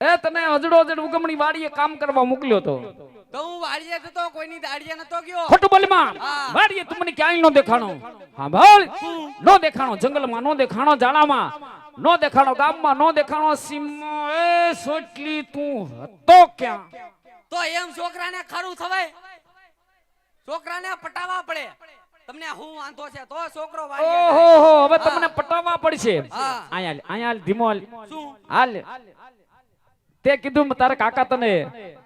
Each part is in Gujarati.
એ તને હજડો હજડ ઉગમણી વાડીએ કામ કરવા મોકલ્યો તો હું વાડીએ જતો કોઈની દાડીએ નતો ગયો. ખોટું બોલમાં વાડીએ તું મને ક્યાંય નો દેખાણો. હા બોલ નો દેખાણો, જંગલમાં નો દેખાણો, ઝાડામાં નો દેખાણો, ગામમાં નો દેખાણો, સીમમાં એ સોટલી તું હતો ક્યાં? તો એમ છોકરાને ખરું થવાય, છોકરાને પટાવા પડે. તમને હું વાંધો છે તો છોકરો વાડીએ જાય. ઓહો હવે તમને પટાવવા પડશે. હા. અહીંયા ધીમો હાલ. શું હાલ તે કીધું તારા કાકા તને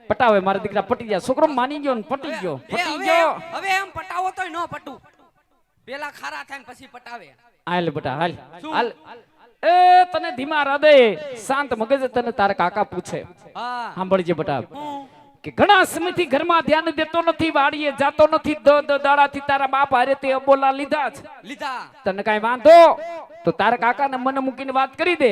પટાવે, મારા દીકરા પટી ગયા. છોકરો માની ગયો ને પટી ગયો, પટી ગયો. હવે એમ પટાવો તોય ન પટું, પેલા ખારા થાય ને પછી પટાવે. હાલ બેટા હાલ શું? હાલ. એ તને ધીમા હૃદય શાંત મગજ તને તારા કાકા પૂછે. હા સાંભળજે બેટા હું કે ઘણા સમયથી ઘરમાં ધ્યાન દેતો નથી, વાડીએ જાતો નથી, દાડાથી તારા બાપ હારે તે અબોલા લીધા છે. લીધા તને કઈ વાંધો તો તારા કાકાને મને મૂકીને વાત કરી દે,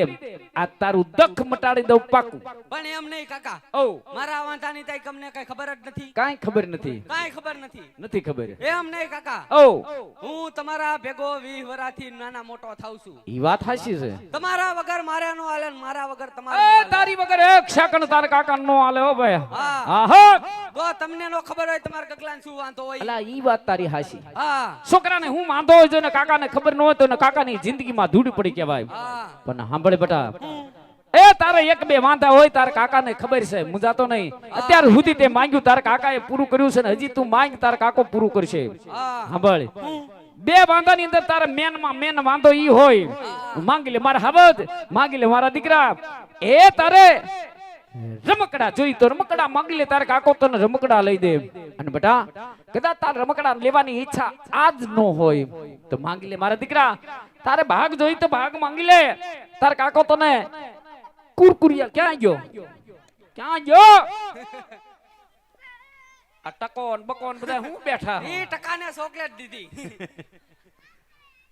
આ તારું દખ મટાડી દઉં પાકું. પણ એમ નહીં કાકા, ઓ મારા વાંધાની તાઈ તમને કઈ ખબર જ નથી. કાઈ ખબર નથી, કાઈ ખબર નથી. નથી ખબર. એમ નહીં કાકા, ઓ હું તમારા ભેગો 20 વર્ષથી નાના મોટો થાઉં છું. ઈ વાત હાચી છે. તમારા વગર મારે નો હાલે ને મારા વગર તમારે એ નો હાલે. તારી વગર એક સેકન્ડ તારા કાકા નો હાલે હો ભાઈ. હા. આહા જો તમને નો ખબર હોય તમારા ગગલાને શું વાંધો હોય. અલા ઈ વાત તારી હાચી. હા છોકરાને હું વાંધો હોય જો ને કાકાને ખબર ન હોય તો ને કાકાની જિંદગીમાં ધૂળ પડી કહેવાય. હા પણ સાંભળે બેટા, એ તારે એક બે વાંધા હોય તારા કાકાને ખબર છે, મુજાતો નહીં. અત્યાર સુધી તે માંગ્યું તારા કાકાએ પૂરું કર્યું છે ને હજી તું માંગ તારા કાકો પૂરું કરશે. હા સાંભળ, બે વાંધાની અંદર તારા મેન વાંધો ઈ હોય, માંગી લે મારા હબદ, માંગી લે મારા દીકરા. એ તારે રમકડા જોઈ તો રમકડા માંગી લે, તારા કાકો તને રમકડા લઈ દે. અને બેટા કદાચ તાર રમકડા લેવાની ઈચ્છા આજ ન હોય તો માંગી લે મારા દીકરા. તારે ભાગ જોઈ તો ભાગ માંગી લે, તાર કાકો તને કુરકુરિયા. ક્યાં ગયો, ક્યાં ગયો? આ ટકોન બકોન બધા હું બેઠા ઈ ટકાને ચોકલેટ દીધી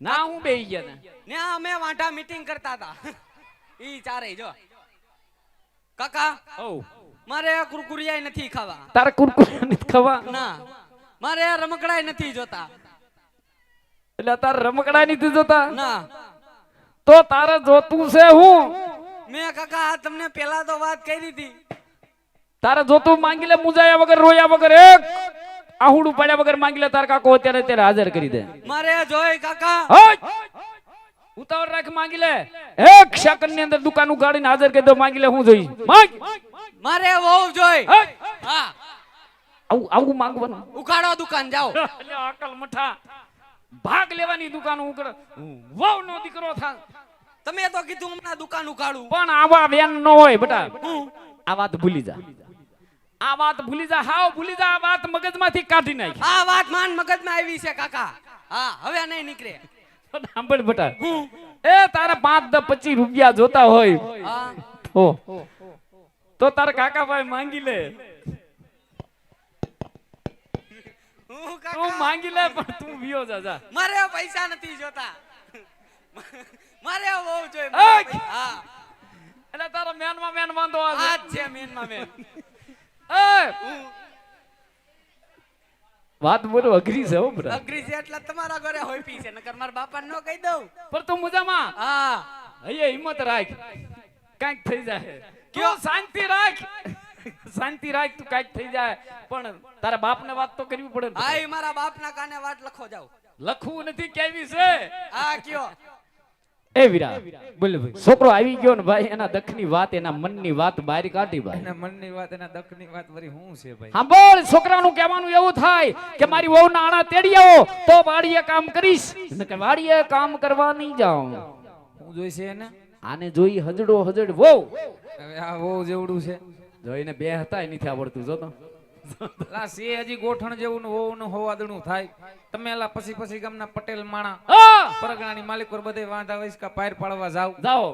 ના, હું બેહી ગયા ને અમે વાંઢા મીટિંગ કરતા હતા. ઈ ચારે જો કાકા, ઓ મારે કુરકુરિયા નથી ખાવા. તારે કુરકુરિયા નથી ખાવા? ના મારે રમકડાય નથી જોતા. એટલે તારે રમકડા નથી જોતા? ના તો તારે જોતું છે હું? મેં કાકા આ તમને પેલા તો વાત કરી હતી. તારે જોતું માંગી લે, મુજાયા વગર રોયા વગર એક આહુડું પડ્યા વગર માંગી લે. તાર કાકો અત્યારે ત્યારે હાજર કરી દે. મારે જોઈ કાકા, ઉતાવળ રાખ, માંગી લે. એક સેકન્ડ ની અંદર દુકાન ઉગાડીને હાજર કરી દો. માંગી લે, હું જોઈ માંગ. મારે વહુ જોઈ. હા આવું આવું માંગવાનું. ઉખાડો દુકાન જાઓ. એટલે અકલ મઠા, ભાગ લેવાની દુકાન ઉકળ વહુ નો દીકરો થા. તમે તો કીધું હમણાં દુકાન ઉખાડું. પણ આવા વેન ન હોય બેટા. આ વાત ભૂલી જા, આ વાત ભૂલી જા, હાવ ભૂલી જા. આ વાત મગજમાંથી કાઢી નાખ. આ વાત માન મગજમાં આવી છે કાકા. હા હવે નહીં નીકળે. સાંભળ બેટા, એ તારા 5 10 25 રૂપિયા જોતા હોય હા તો તારા કાકા ભાઈ માંગી લે. હું તું કાકા માંગી લે પણ તું વિયો જા. મારે પૈસા નથી જોતા. મારે વહુ જોઈ. એય! હા એટલે તારા મેનમાં મેન વાંધો આવે. આ જ છે મેનમાં મેન. એ વાત બોલો અઘરી છે હો બેટા. અઘરી છે એટલે તમારા ઘરે હોઈપી છે, નકર મારા બાપાને ન કહી દઉં. પણ તું મજામાં? હા હૈયે હિંમત રાખ, કાંઈક થઈ જાય. કયો? શાંતિ રાખ, શાંતિ રાખ, તું કાંઈક થઈ જાય. પણ તારા બાપને વાત તો કરવી પડે ને. હા ઈ મારા બાપના કાને વાત લખો જાવ. લખવું નથી કેવી છે. હા કયો? એ વીરા બોલ ભાઈ, છોકરો આવી ગયો ને ભાઈ, એના દખની વાત, એના મનની વાત બહાર કાઢી ભાઈ. એના મનની વાત, એના દખની વાત વરી હું છે ભાઈ. સાંભળ, છોકરાનું કહેવાનું એવું થાય કે મારી વહુના આણા તેડી આવો તો વાડીએ કામ કરીશ, નકર વાડીએ કામ કરવા નહીં જાઉં. હું જોઈશે એને? આને જોઈ હજડો હજડ વહુ. હવે આ બહુ જેવડું છે. જોઈને બે હતા નથી આવડતું. જો તો લા સે હજી ગોઠણ જેવું હોવું ને હોવાદણું થાય. તમે એલા પછી ગામના પટેલ માણા પરગણાની માલિક પર બધે વાંધા વઈસ કા પાયર પાડવા જાવ. જાઓ,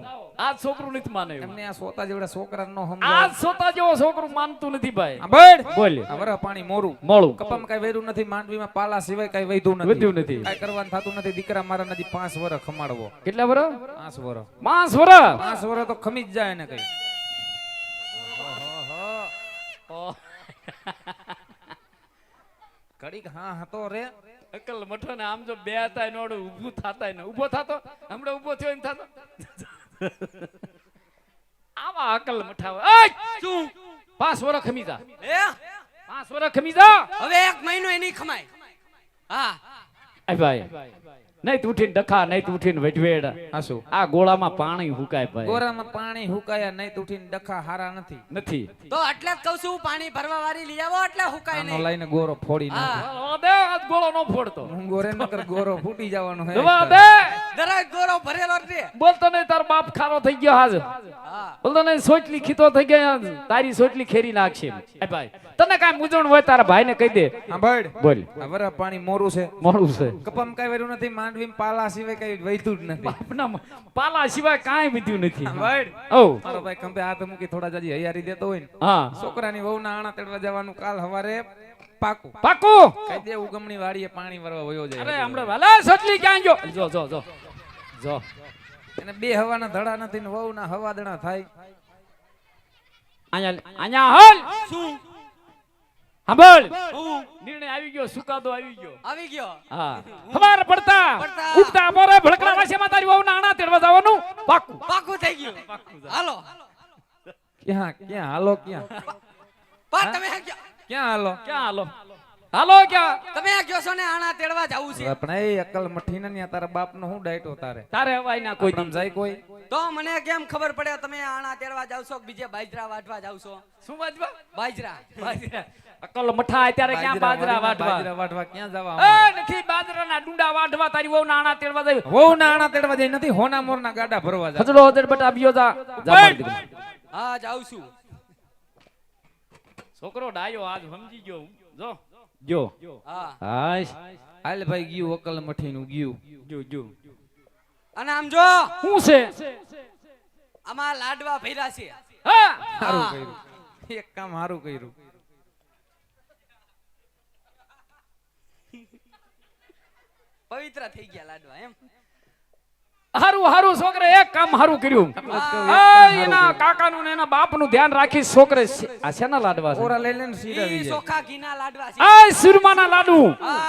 આ છોકરું નથી માને. એમને આ સોતા જેવડા છોકરા નો આ સમજાવ. સોતા જેવો છોકરું માનતું નથી ભાઈ. આ બળ બોલ. આ વરહ પાણી મોરું. મોળું કપામાં કઈ વેરું નથી, માંડવીમાં પાલા સિવાય કઈ વૈધું નથી. વધ્યું નથી. કઈ કરવાનું થતું નથી. દીકરા મારા નદી 5 વર્ષ ખમાડવો. કેટલા વરો? 5 વર્ષ. 5 વરો. 5 વર્ષ તો ખમી જ જાય ને કઈ. કડીક હા હતો રે. અકલ મઠો ને આમ જો બે હતા ને ઊભું થતા ને ઊભો થતો, હમણાં ઊભો થયો ને થતો. આવા અકલ મઠાવા શું 5 વર્ષ ખમી જા હે 5 વર્ષ ખમી જા હવે 1 મહિનો એની ખમાય હા આ ભાઈ નહીં તું ઉઠીને ડખા નહીં તું ઉઠીને વઢવેડ હાસુ આ ગોળામાં પાણી હુકાય ભાઈ ગોરામાં પાણી હુકાયા નહીં તૂટીને ડખા હારા નથી નથી તો એટલે જ કહું છું પાણી ભરવા વાળી લઈ આવો એટલે હુકાય આનો નહીં લઈને ગોરો ફોડી નાખો હા દે આજ ગોળો નો ફોડતો હું ગોરે નકર ગોરો ફૂટી જવાનો હે દવા દે દરેક ગોરો ભરેલો રે બોલતો નહીં તાર બાપ ખારો થઈ ગયો હાજ હા બોલતો નહીં સોટલી ખીતો થઈ ગયા તારી સોટલી ખેરી નાખશે એ ભાઈ તને કાંઈ મૂંઝવણ હોય તારા ભાઈને કહી દે હા બડ બોલ આ વરા પાણી મોરું છે મોડું છે કપમ કાઈ વેરું નથી માંડવીમ પાલા સિવાય કઈ વૈતું જ નથી બાપના પાલા સિવાય કાંઈ વિધ્યું નથી બડ ઓ મારો ભાઈ ખંભે હાથ મૂકી થોડા જાજી હૈયારી દેતો હોય ને હા છોકરાની વહુના આણા તેડવા જવાનું કાલ હવારે પાકું પાકું કઈ દે ઉગમણી વાડીએ પાણી ભરવા વયો જાય અરે હમણાં વાલા સોટલી ક્યાં ગયો જો જો જો જો એને બે હવાના ધડા નથી ને વહુના હવા દણા થાય અહીંયા હાલ શું સાંભળ હું નિર્ણય આવી ગયો સુકાદો આવી ગયો આવી ગયો હા ખબર પડતા પડતા. ઉઠતા બોરે ભડકરા વાસીમાં તારી વહુના આણા તેડવા જવાનું પાકું પાકું થઈ ગયું હાલો ક્યાં ક્યાં હાલો ક્યાં પણ તમે આ કયો- ક્યાં હાલો ક્યાં હાલો હાલો ક્યાં તમે આ કયો છો ને આણા તેડવા જાવું છે પણ એ અકલ મઠી ને ન્યા તારા બાપ નો હું ડાયટો તારે તારે હવાય ના કોઈ કોઈ જાય કોઈ તો મને કેમ ખબર પડે તમે આણા તેડવા જાવ છો કે બીજે બાજરા વાટવા જાવ છો શું વાજવા બાજરા અકલ મઠા અત્યારે ક્યાં બાજરા વાટવા બાજરા વાટવા ક્યાં જવા એ નથી બાજરાના ડુંડા વાટવા તારી વહુના આણા તેડવા જાય વહુ ના આણા તેડવા જાય નથી હોના મોરના ગાડા ભરવા જાય હજડો હજડ બટા બીયો જા જા મારી દીકરી. હા જાવ છું છોકરો ડાયો આજ સમજી ગયો જો હા હાશ હાલ ભાઈ ગયું અકલ મઠી નું ગયું જો અને આમ જો શું છે આમાં લાડવા ભર્યા છે હા સારું હા. કર્યું એક કામ સારું કર્યું પવિત્ર થઈ ગયા લાડવા એમ હારું છોકરે એક કામ હારું કર્યું એના કાકાનું ને એના બાપનું ધ્યાન રાખી છોકરે આ શેના લાડવા છે ઓરા લઈ લે ને સીધા ઈ વી જાય ચોખા ઘીના લાડવા છે આ સુરમાના લાડુ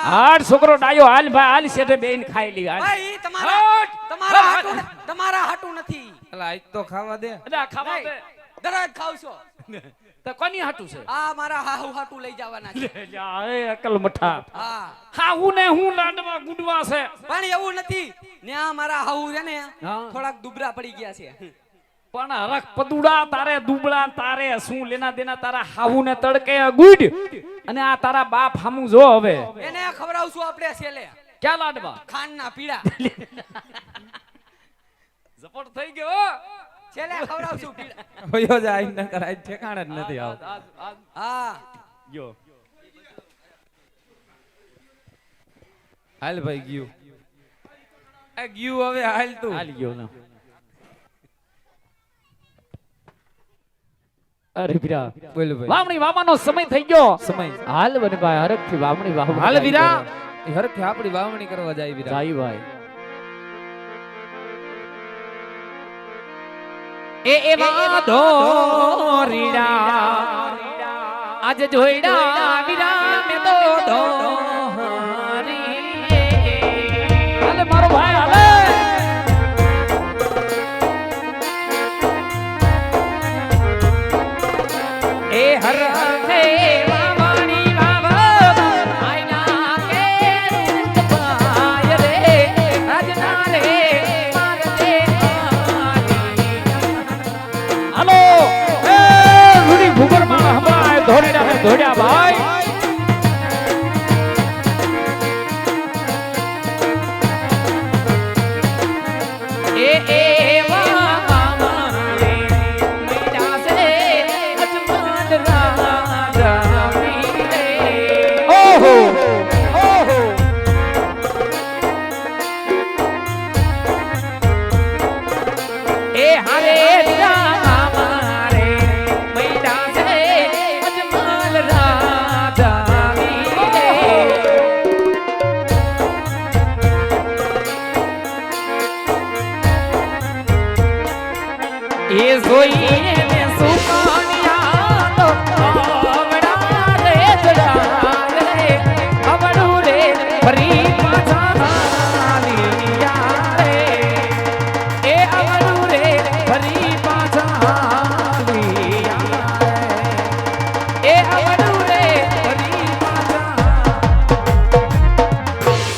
હાડ છોકરો ડાયો હાલ ભાઈ હાલ શેઠે બેન ખાઈ લી હાલ ભાઈ ઈ તમારા હાટું નથી અલા આજ તો ખાવા દે અલા ખાવા દે દરરોજ ખાવ છો તો કોની હાટું છે આ મારા હાહુ હાટું લઈ જવાના છે એ અકલ મઠા હા હા હું ને હું લાડવા ગુડવા છે પણ એવું નથી ન્યા મારા હાહુ છે ને હા. થોડાક દુબળા પડી ગયા છે પણ હરખ પદુડા તારે દુબળા તારે શું લેના દેના તારા હાહુ ને તડકે ગુડ અને આ તારા બાપ હામું જો હવે એને ખવડાવશું આપણે છેલે ક્યાં લાડવા ખાંડના પીડા ઝપટ થઈ ગયો છેલે ખવડાવશું પીડા હોયો જાય ન કરાય ઠેકાણે જ નથી આવતો હા ગયો હાલ ભાઈ ગયું આ ગયું હવે હાલ તું હાલ ગયો ને અરે વીરા બોલ ભાઈ વામણી વાવાનો સમય થઈ ગયો સમય હાલ બને ભાઈ હરખ થી વામણી વાવણી હાલ વીરા એ હરખે આપણી વાવણી કરવા જાય વીરા જાય ભાઈ એ એવા ધોરીડા આજ જોઈડા વીરા મે તો ધોરી હાલે મારો ભાઈ હાલે એ હરખે વાવણી વાવ આઈના કે રૂપાય રે રાજના રે મારતે હાલો એ રૂડી ભૂગર માં હમણાં ધોરીડા મે ધોડ્યા ભાઈ એ એવા મારે મીઠા સે અજમલ રાજા વીરે ઓહો ઓહો એ હારે રામ મારે મીઠા સે અજમલ રાજા વીરે એ જોઈને મે સુકાનિયા તો આવડા રે જડા રે આવડું રે ફરી પાછા આલિયા રે એ આવડું રે ફરી પાછા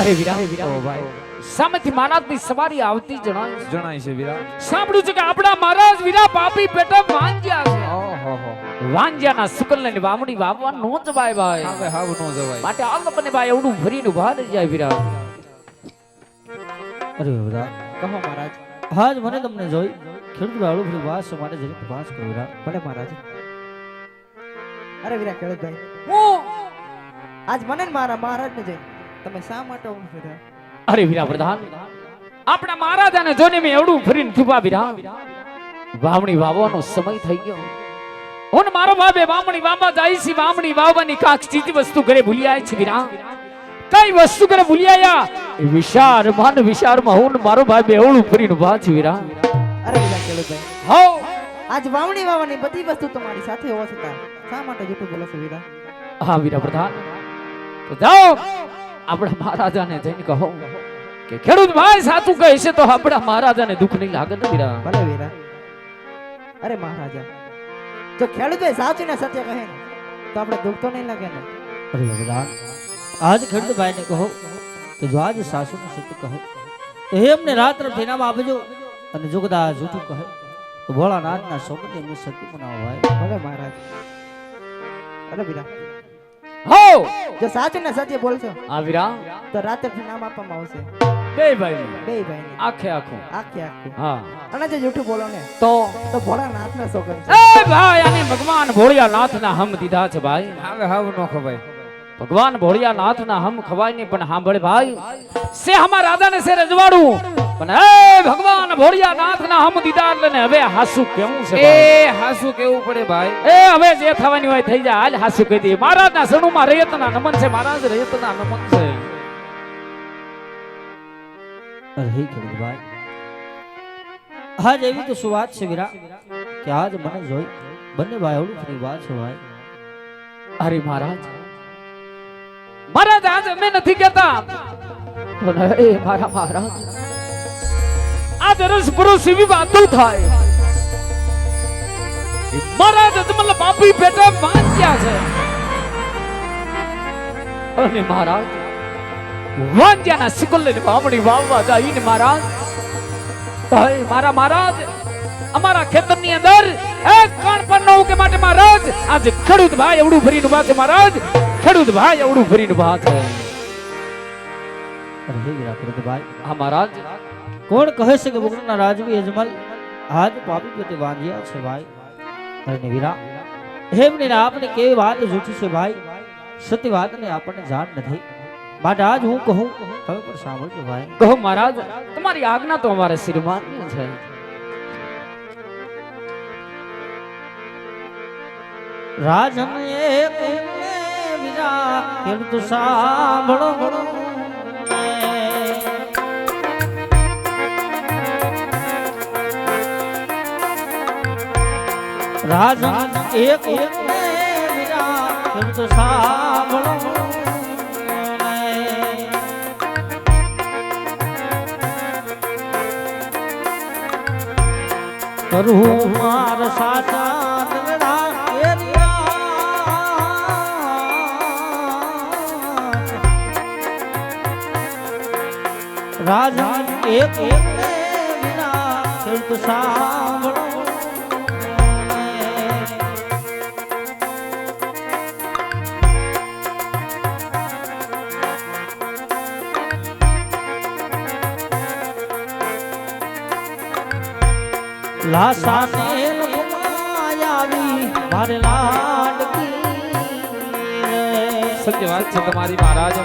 અરે વીરા ઓ ભાઈ સામેથી મહારાજની સવારી આવતી જણાય જણાય છે વીરા સાંભળ્યું છે કે આપણા મહારાજ વીરા પાપી પેટા વાંજ્યા છે ઓહો હો વાંજ્યાના શુકલને વામણી વાવવા નો જવાય ભાઈ હવે હાવ નો જવાય માટે આગપને ભાઈ એવડું ભરીને ઉભા રહી જાય વીરા અરે બધા કહો મહારાજ હાજ મને તમને જોઈ ખેડૂત વાળું ફરી વાસ માટે જરીક વાસ કરો વીરા ભલે મહારાજ અરે વીરા ખેડૂતભાઈ હું આજ મને ને મારા મહારાજને જોઈ તમે શા માટે આવું ફર્યા? અરે વીરા પ્રધાન આપણા મહારાજાને જોઈને મેં એવડું ફરીને થૂપા વીરા વાવણી વાવવાનો સમય થઈ ગયો હું ને મારો બાપે વાવણી વાવવા જાય છે વાવણી વાવવાની કાક ચીજ વસ્તુ ઘરે ભૂલી આવી છે વીરા કઈ વસ્તુ ઘરે ભૂલી આયા એ વિશારમાં હું ને મારો બાપે એવડું ફરીને ઉભા છે વીરા અરે વીરા ખેડૂતભાઈ હો આજ વાવણી વાવવાની બધી વસ્તુ તમારી સાથે હોવા છતાં શા માટે જૂઠું બોલો છો વીરા? હા વીરા પ્રધાન તો જાઓ આપણા મહારાજાને જઈને કહો કે ખેડૂત ભાઈ સાચું કહે છે તો આપણા મહારાજાને દુઃખ નહીં લાગે ને વીરા ભલે વીરા. અરે મહારાજા જો ખેડૂતભાઈ સાચું ને સત્ય કહે ને તો આપણે દુઃખ તો નહીં લાગે ને? અરે બધા આજ ખેડૂત ભાઈને કહો કે જો આજ સાસુને સત્ય કહે તો એમને રાત્ર ઇનામ આપજો અને જો કદાચ જૂઠું કહે તો ભોળાનાથના સોગંદ એમને સત્ય બનાવો ભાઈ ભલે મહારાજ. અરે વીરા હો જો સાચું ને સત્ય બોલશો આ વીરા તો રાતે નામ આપવામાં આવશે બે ભાઈ બે ભાઈને આખે આખું આખે આખું. હા અને જો જૂઠું બોલો ને તો તો ભોળાનાથના સોગંદ છે. એ ભાઈ આને ભગવાન ભોળિયાનાથના હમ દીધા છે ભાઈ હવે હાવ નો ખવાય ભગવાન ભોળિયાનાથના હમ ખવાય નહીં પણ સાંભળે ભાઈ સે હમા રાજાને સે રજવાડું પણ એ ભગવાન ભોળિયાનાથના હમ દીધા એટલે ને હવે હાસુ કેવું છે ભાઈ? એ હાસુ કેવું પડે ભાઈ એ હવે જે થવાની હોય થઈ જાય હાલ હાસુ કહી દે મહારાજના સણુમાં રયતના નમન છે મહારાજ રયતના નમન છે અરે હે ખેડૂત ભાઈ આજ એવી તો શું વાત છે વીરા કે આજ મને જોઈ બંને ભાઈ એવડું ફરી વાત છે ભાઈ અરે મહારાજ મહારાજ આજ અમે નથી કહેતા પણ એ મારા મહારાજ આજ રસ પુરુષ એવી વાતો થાય મહારાજ અજમલ પાપી પેટા વાંચ્યા છે અને મહારાજ વાંચ્યાના સિકલ ને બામણી વાવવા જાય ને મહારાજ ભાઈ મારા મહારાજ અમારા ખેતરની અંદર એક કણ પણ ન ઉગે માટે મહારાજ આજ ખેડૂત ભાઈ એવડું ભરીને ઉભા છે મહારાજ ખેડૂત ભાઈ એવડું ભરીને ઉભા છે અરે હે વીરા ખેડૂત ભાઈ હા મહારાજ કોણ કહે છે કે બગડના રાજવી અજમલ હાથ પાપી પેટે વાંધ્યા છે ભાઈ અરે વીરા એમને આપને કેવી વાત જૂઠી છે ભાઈ સત્ય વાતને આપણને જાણ નથી માટે આજ હું કહું તમે પણ સાંભળજો ભાઈ કહો મહારાજ તમારી આજ્ઞા તો અમારે શિરમાન્ય છે રાજન એક વીરા ખેડૂત સાંભળો રાજન એક વીરા ખેડૂત સાંભળો કરું માર સાચા દલડા રાજા એક વિના ખેડૂત સાંભળો લાસાને આવી મારે લાડકી સત્ય વાત છે તમારી મહારાજ